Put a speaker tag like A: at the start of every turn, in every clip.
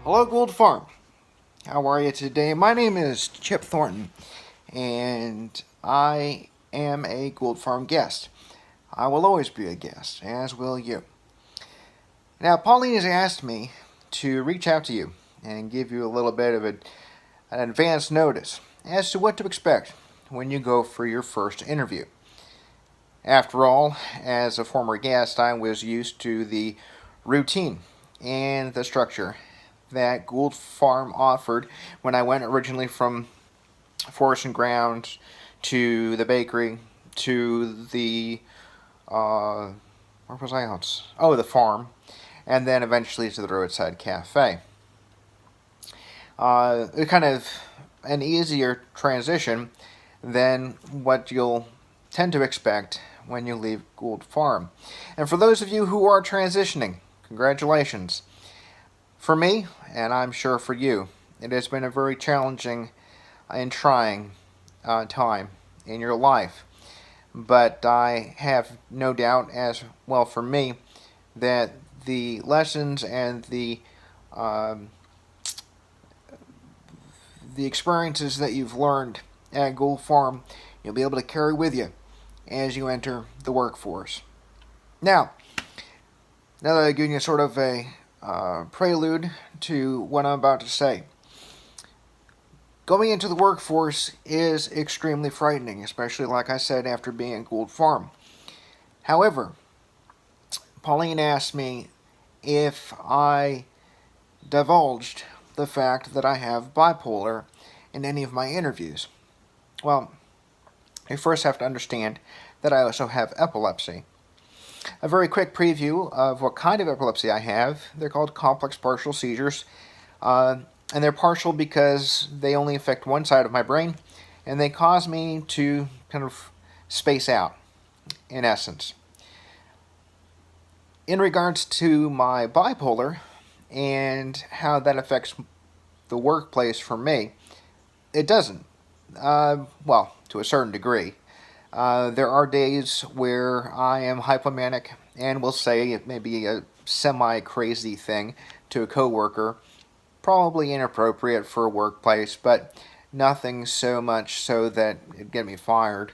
A: Hello, Gould Farm. How are you today? My name is Chip Thornton, and I am a Gould Farm guest. I will always be a guest, as will you. Now, Pauline has asked me to reach out to you and give you a little bit of an advance notice as to what to expect when you go for your first interview. After all, as a former guest, I was used to the routine and the structure that Gould Farm offered when I went originally from Forest and Ground to the bakery to the where was I else? Oh, the farm, and then eventually to the roadside cafe. It kind of an easier transition than what you'll tend to expect when you leave Gould Farm. And for those of you who are transitioning, congratulations. For me, and I'm sure for you, it has been a very challenging and trying time in your life. But I have no doubt, as well for me, that the lessons and the experiences that you've learned at Gould Farm, you'll be able to carry with you as you enter the workforce. Now that I've given you sort of a prelude to what I'm about to say, going into the workforce is extremely frightening, especially, like I said, after being at Gould Farm. However, Pauline asked me if I divulged the fact that I have bipolar in any of my interviews. Well, you first have to understand that I also have epilepsy. A very quick preview of what kind of epilepsy I have. They're called complex partial seizures, and they're partial because they only affect one side of my brain, and they cause me to kind of space out, in essence. In regards to my bipolar and how that affects the workplace for me, it doesn't. Well, to a certain degree. There are days where I am hypomanic and will say it may be a semi-crazy thing to a coworker, probably inappropriate for a workplace, but nothing so much so that it'd get me fired.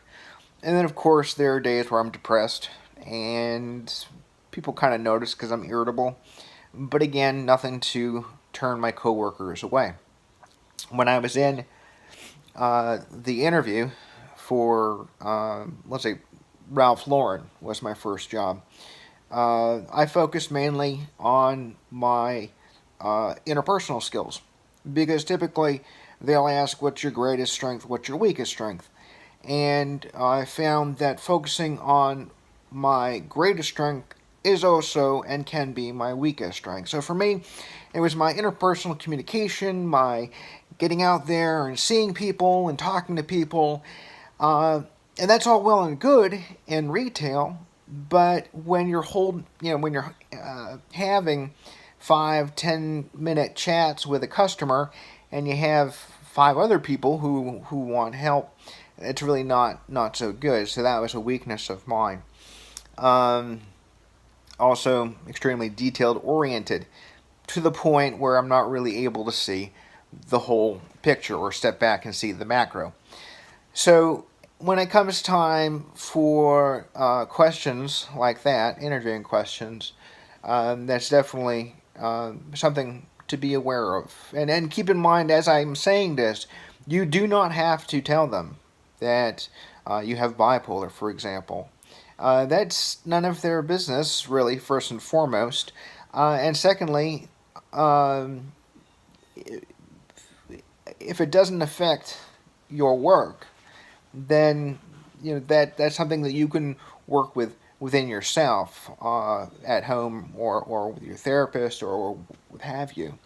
A: And then, of course, there are days where I'm depressed and people kind of notice because I'm irritable. But again, nothing to turn my coworkers away. When I was in the interview for, let's say, Ralph Lauren was my first job, I focused mainly on my interpersonal skills, because typically they'll ask what's your greatest strength, what's your weakest strength, and I found that focusing on my greatest strength is also and can be my weakest strength. So for me, it was my interpersonal communication, my getting out there and seeing people and talking to people, and that's all well and good in retail. But when you're having 5-10 minute chats with a customer, and you have 5 other people who want help, it's really not so good. So that was a weakness of mine. Also extremely detailed oriented, to the point where I'm not really able to see the whole picture or step back and see the macro. So when it comes time for questions like that, interviewing questions, that's definitely something to be aware of. And keep in mind, as I'm saying this, you do not have to tell them that you have bipolar, for example. That's none of their business, really, first and foremost. And secondly, if it doesn't affect your work, then that's something that you can work with within yourself, at home or with your therapist or what have you.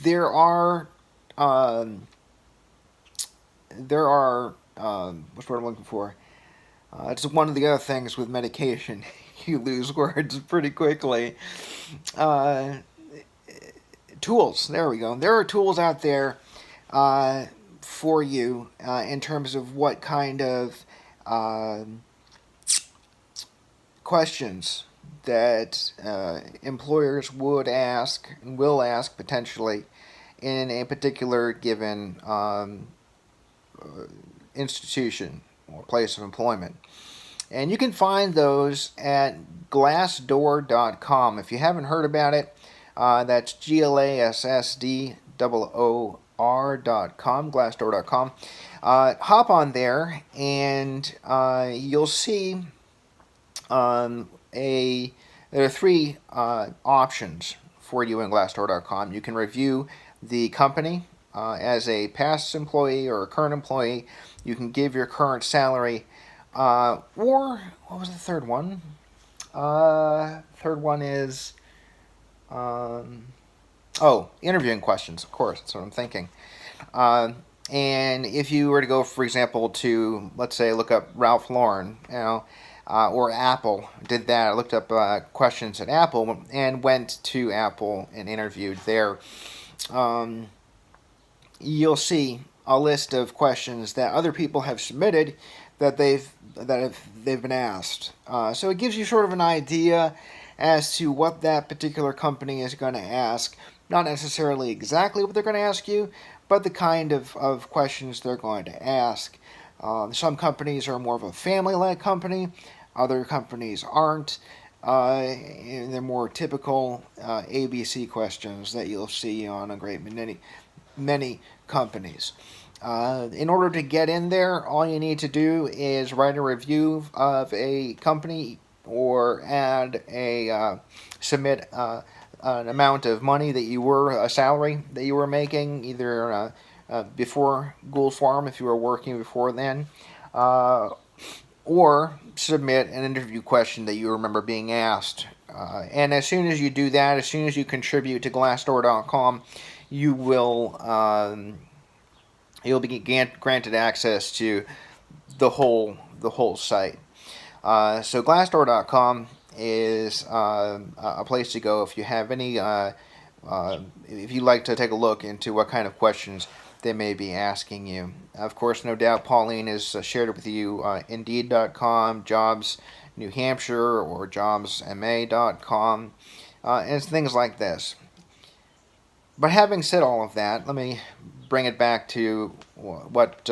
A: there are what's what I'm looking for. It's one of the other things with medication. You lose words pretty quickly. Uh, Tools. There we go. There are tools out there for you in terms of what kind of uh, questions that employers would ask and will ask potentially in a particular given institution or place of employment. And you can find those at glassdoor.com. If you haven't heard about it, that's glassdoor.com, glassdoor.com. Hop on there, and you'll see there are three options for you in glassdoor.com. You can review the company as a past employee or a current employee. You can give your current salary, or what was the third one? Third one is interviewing questions. Of course, that's what I'm thinking. And if you were to go, for example, to, let's say, look up Ralph Lauren, or Apple, did that. I looked up questions at Apple and went to Apple and interviewed there. You'll see a list of questions that other people have submitted that they've been asked. So it gives you sort of an idea as to what that particular company is going to ask. Not necessarily exactly what they're going to ask you, but the kind of questions they're going to ask. Some companies are more of a family-led company. Other companies aren't. And they're more typical ABC questions that you'll see on a great many companies. In order to get in there, all you need to do is write a review of a company or submit an amount of money a salary that you were making, either before Gould Farm, if you were working before then, or submit an interview question that you remember being asked. And as soon as you do that, as soon as you contribute to Glassdoor.com, you'll be granted access to the whole site. So Glassdoor.com is a place to go if you have any, if you'd like to take a look into what kind of questions they may be asking you. Of course, no doubt, Pauline has shared with you Indeed.com, Jobs New Hampshire, or JobsMA.com, and things like this. But having said all of that, let me bring it back to what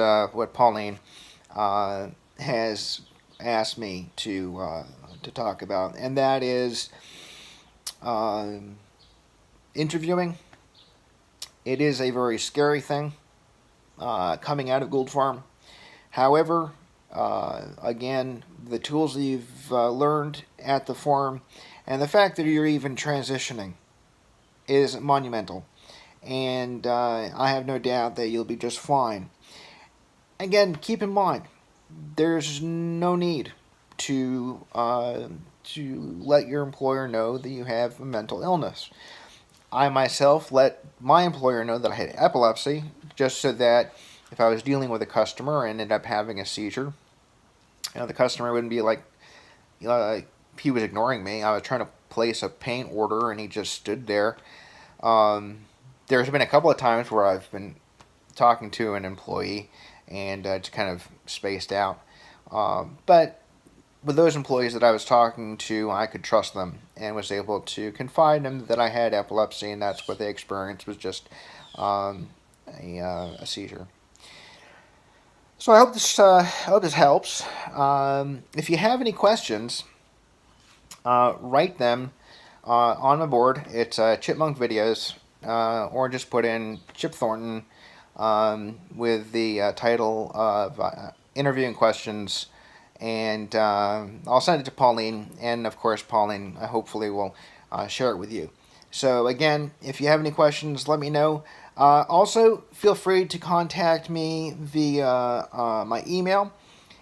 A: Pauline has asked me to talk about, and that is interviewing. It is a very scary thing coming out of Gould Farm. However, again, the tools that you've learned at the farm and the fact that you're even transitioning is monumental. And I have no doubt that you'll be just fine. Again, keep in mind, there's no need to let your employer know that you have a mental illness. I myself let my employer know that I had epilepsy, just so that if I was dealing with a customer and ended up having a seizure, the customer wouldn't be like, he was ignoring me. I was trying to place a paint order and he just stood there. There's been a couple of times where I've been talking to an employee and just kind of spaced out. But with those employees that I was talking to, I could trust them and was able to confide in them that I had epilepsy, and that's what they experienced was just a seizure. So I hope this helps. If you have any questions, write them on the board. It's Chipmunk Videos, or just put in Chip Thornton with the title of interviewing questions, and I'll send it to Pauline, and of course Pauline hopefully will share it with you. So again, if you have any questions, let me know. Also, feel free to contact me via my email.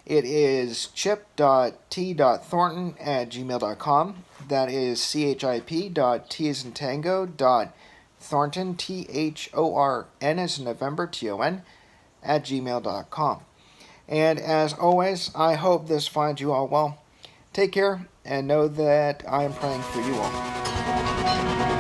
A: It is chip.t.thornton@gmail.com. That is chip.t as in tango Thornton, Thorn as in November, Ton, at gmail.com. And as always, I hope this finds you all well. Take care, and know that I am praying for you all.